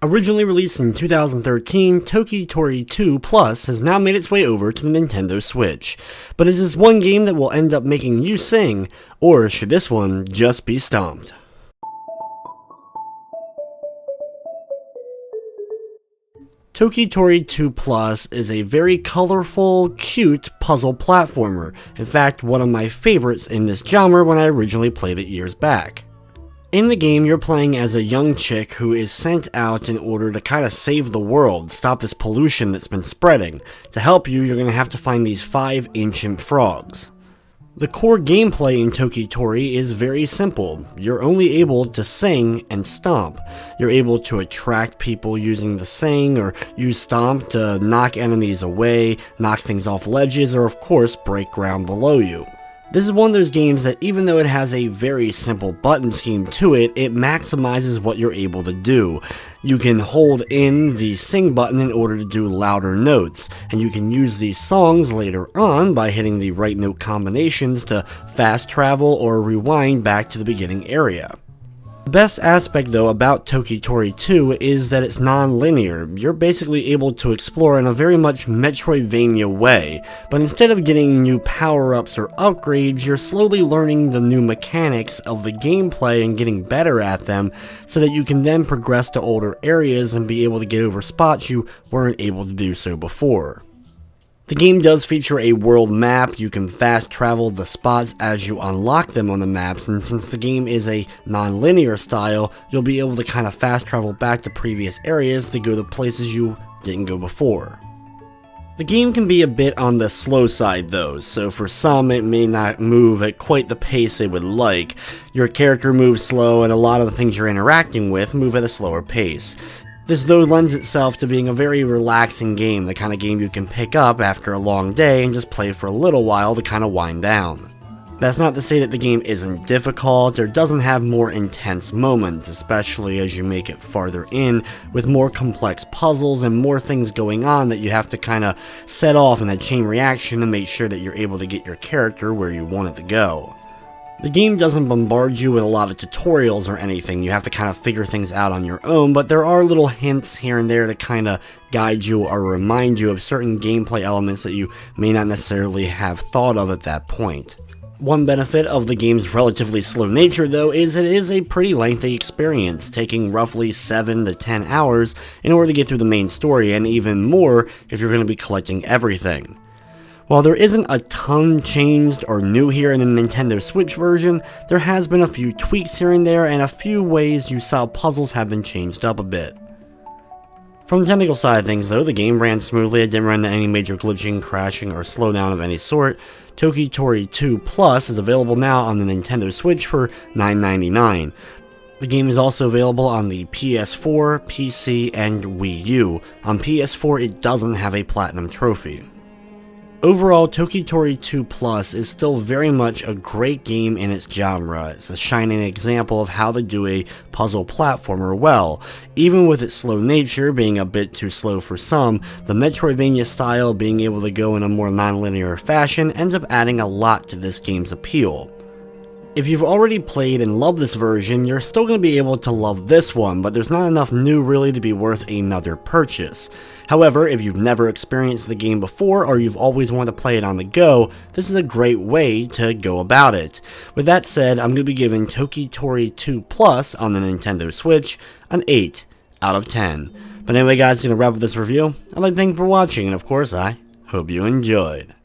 Originally released in 2013, Toki Tori 2 Plus has now made its way over to the Nintendo Switch. But is this one game that will end up making you sing, or should this one just be stomped? Toki Tori 2 Plus is a very colorful, cute puzzle platformer. In fact, one of my favorites in this genre when I originally played it years back. In the game, you're playing as a young chick who is sent out in order to kind of save the world, stop this pollution that's been spreading. To help you, you're going to have to find these 5 ancient frogs. The core gameplay in Toki Tori is very simple. You're only able to sing and stomp. You're able to attract people using the sing, or use stomp to knock enemies away, knock things off ledges, or of course break ground below you. This is one of those games that even though it has a very simple button scheme to it, it maximizes what you're able to do. You can hold in the sing button in order to do louder notes, and you can use these songs later on by hitting the right note combinations to fast travel or rewind back to the beginning area. The best aspect though about Toki Tori 2 is that it's non-linear. You're basically able to explore in a very much Metroidvania way, but instead of getting new power-ups or upgrades, you're slowly learning the new mechanics of the gameplay and getting better at them, so that you can then progress to older areas and be able to get over spots you weren't able to do so before. The game does feature a world map. You can fast travel the spots as you unlock them on the maps, and since the game is a non-linear style, you'll be able to kind of fast travel back to previous areas to go to places you didn't go before. The game can be a bit on the slow side though, so for some it may not move at quite the pace they would like. Your character moves slow, and a lot of the things you're interacting with move at a slower pace. This though lends itself to being a very relaxing game, the kind of game you can pick up after a long day and just play for a little while to kind of wind down. That's not to say that the game isn't difficult or doesn't have more intense moments, especially as you make it farther in with more complex puzzles and more things going on that you have to kind of set off in a chain reaction to make sure that you're able to get your character where you want it to go. The game doesn't bombard you with a lot of tutorials or anything. You have to kind of figure things out on your own, but there are little hints here and there to kind of guide you or remind you of certain gameplay elements that you may not necessarily have thought of at that point. One benefit of the game's relatively slow nature though is it is a pretty lengthy experience, taking roughly 7 to 10 hours in order to get through the main story, and even more if you're going to be collecting everything. While there isn't a ton changed or new here in the Nintendo Switch version, there has been a few tweaks here and there, and a few ways you solve puzzles have been changed up a bit. From the technical side of things though, the game ran smoothly. It didn't run into any major glitching, crashing, or slowdown of any sort. Toki Tori 2 Plus is available now on the Nintendo Switch for $9.99. The game is also available on the PS4, PC, and Wii U. On PS4 it doesn't have a Platinum trophy. Overall, Toki Tori 2 Plus is still very much a great game in its genre. It's a shining example of how to do a puzzle platformer well. Even with its slow nature being a bit too slow for some, the Metroidvania style being able to go in a more non-linear fashion ends up adding a lot to this game's appeal. If you've already played and loved this version, you're still going to be able to love this one, but there's not enough new really to be worth another purchase. However, if you've never experienced the game before, or you've always wanted to play it on the go, this is a great way to go about it. With that said, I'm going to be giving Toki Tori 2 Plus on the Nintendo Switch an 8 out of 10. But anyway guys, going to wrap up this review. I'd like to thank you for watching, and of course I hope you enjoyed.